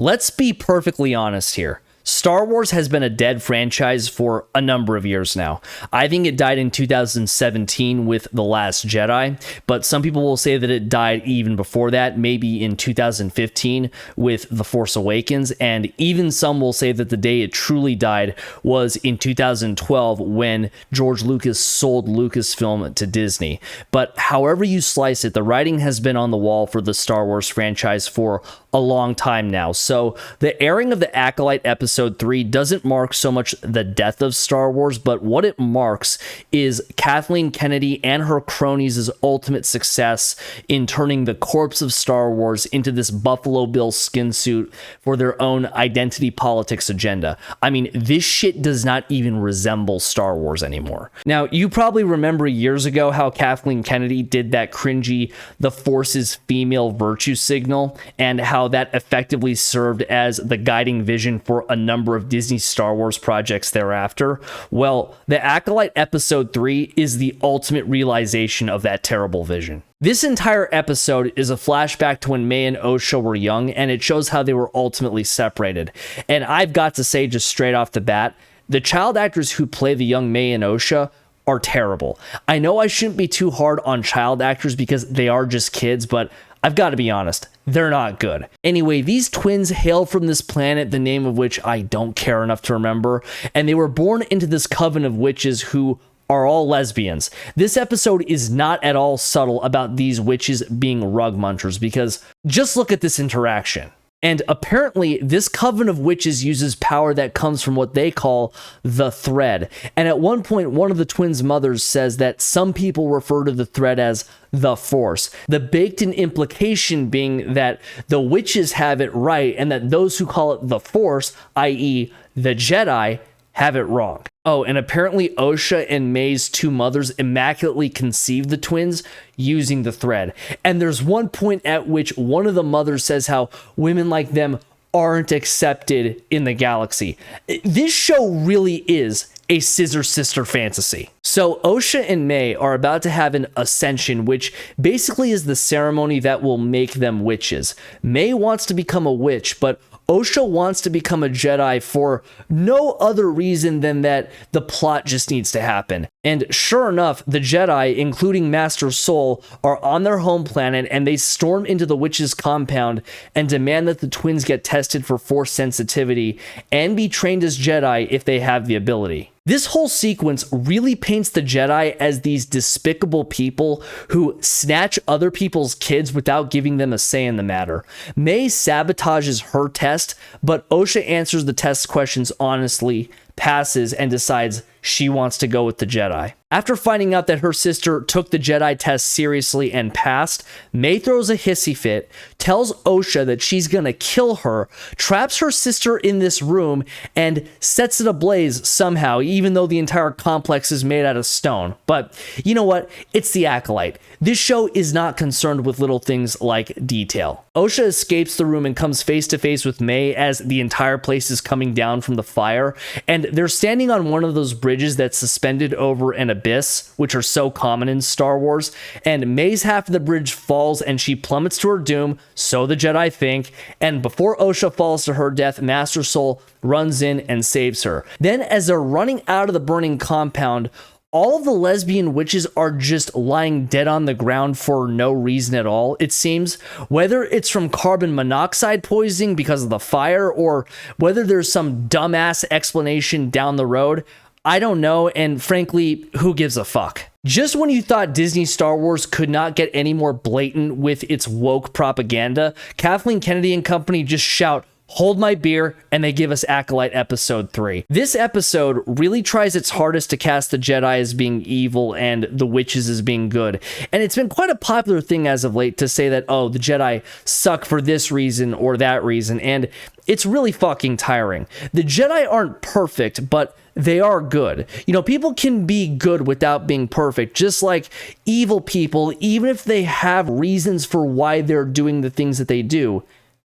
Let's be perfectly honest here. Star Wars has been a dead franchise for a number of years now. I think it died in 2017 with The Last Jedi, but some people will say that it died even before that, maybe in 2015 with The Force Awakens, and even some will say that the day it truly died was in 2012 when George Lucas sold Lucasfilm to Disney. But however you slice it, the writing has been on the wall for the Star Wars franchise for a long time now. So the airing of the Acolyte Episode 3 doesn't mark so much the death of Star Wars, but what it marks is Kathleen Kennedy and her cronies' ultimate success in turning the corpse of Star Wars into this Buffalo Bill skin suit for their own identity politics agenda. I mean, this shit does not even resemble Star Wars anymore. Now, you probably remember years ago how Kathleen Kennedy did that cringy "the Force's female virtue" signal, and how that effectively served as the guiding vision for a number of Disney Star Wars projects thereafter. Well, the Acolyte Episode 3 is the ultimate realization of that terrible vision. This entire episode is a flashback to when May and Osha were young, and it shows how they were ultimately separated. And I've got to say, just straight off the bat, the child actors who play the young May and Osha are terrible. I know I shouldn't be too hard on child actors because they are just kids, but I've got to be honest, they're not good. Anyway, these twins hail from this planet, the name of which I don't care enough to remember, and they were born into this coven of witches who are all lesbians. This episode is not at all subtle about these witches being rug munchers, because just look at this interaction. And apparently, this coven of witches uses power that comes from what they call the thread. And at one point, one of the twins' mothers says that some people refer to the thread as the Force. The baked-in implication being that the witches have it right, and that those who call it the Force, i.e. the Jedi, have it wrong. Oh, and apparently Osha and May's two mothers immaculately conceived the twins using the thread. And there's one point at which one of the mothers says how women like them aren't accepted in the galaxy. This show really is a scissor sister fantasy. So Osha and May are about to have an ascension, which basically is the ceremony that will make them witches. May wants to become a witch, but Osha wants to become a Jedi for no other reason than that the plot just needs to happen. And sure enough, the Jedi, including Master Soul, are on their home planet, and they storm into the witch's compound and demand that the twins get tested for Force sensitivity and be trained as Jedi if they have the ability. This whole sequence really paints the Jedi as these despicable people who snatch other people's kids without giving them a say in the matter. May sabotages her test, but Osha answers the test questions honestly, passes, and decides she wants to go with the Jedi. After finding out that her sister took the Jedi test seriously and passed, May throws a hissy fit, tells Osha that she's gonna kill her, traps her sister in this room, and sets it ablaze somehow, even though the entire complex is made out of stone. But you know what? It's the Acolyte. This show is not concerned with little things like detail. Osha escapes the room and comes face to face with May as the entire place is coming down from the fire, and they're standing on one of those bridges that's suspended over an abyss, which are so common in Star Wars, and May's half of the bridge falls and she plummets to her doom, so the Jedi think, and before Osha falls to her death, Master Soul runs in and saves her. Then, as they're running out of the burning compound, all of the lesbian witches are just lying dead on the ground for no reason at all, it seems. Whether it's from carbon monoxide poisoning because of the fire, or whether there's some dumbass explanation down the road, I don't know, and frankly, who gives a fuck? Just when you thought Disney Star Wars could not get any more blatant with its woke propaganda, Kathleen Kennedy and company just shout, "Hold my beer," and they give us Acolyte Episode 3. This episode really tries its hardest to cast the Jedi as being evil and the witches as being good. And it's been quite a popular thing as of late to say that, oh, the Jedi suck for this reason or that reason, and it's really fucking tiring. The Jedi aren't perfect, but they are good. You know, people can be good without being perfect, just like evil people, even if they have reasons for why they're doing the things that they do,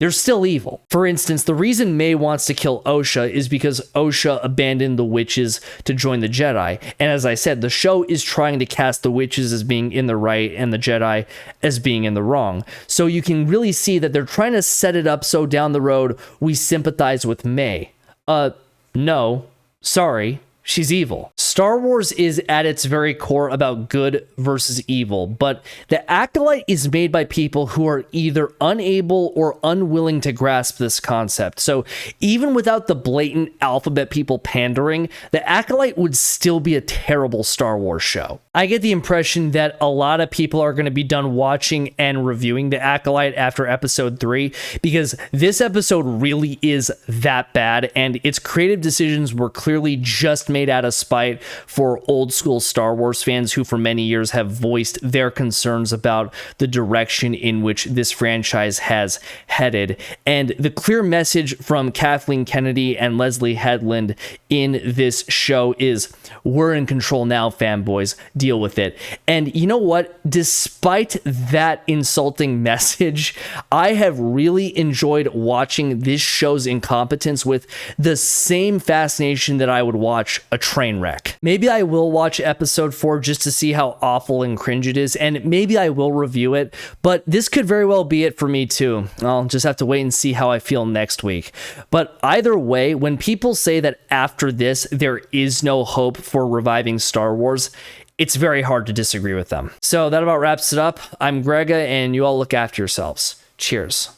they're still evil. For instance, the reason May wants to kill Osha is because Osha abandoned the witches to join the Jedi. And as I said, the show is trying to cast the witches as being in the right and the Jedi as being in the wrong. So you can really see that they're trying to set it up so down the road we sympathize with May. No, sorry. She's evil. Star Wars is at its very core about good versus evil, but the Acolyte is made by people who are either unable or unwilling to grasp this concept. So even without the blatant alphabet people pandering, the Acolyte would still be a terrible Star Wars show. I get the impression that a lot of people are going to be done watching and reviewing the Acolyte after episode 3, because this episode really is that bad, and its creative decisions were clearly just made out of spite for old school Star Wars fans who for many years have voiced their concerns about the direction in which this franchise has headed. And the clear message from Kathleen Kennedy and Leslie Headland in this show is, we're in control now, fanboys, deal with it. And you know what? Despite that insulting message, I have really enjoyed watching this show's incompetence with the same fascination that I would watch a train wreck. Maybe I will watch episode 4 just to see how awful and cringe it is, and maybe I will review it, but this could very well be it for me too. I'll just have to wait and see how I feel next week. But either way, when people say that after this there is no hope for reviving Star Wars, it's very hard to disagree with them. So that about wraps it up. I'm Grega, and you all look after yourselves. Cheers.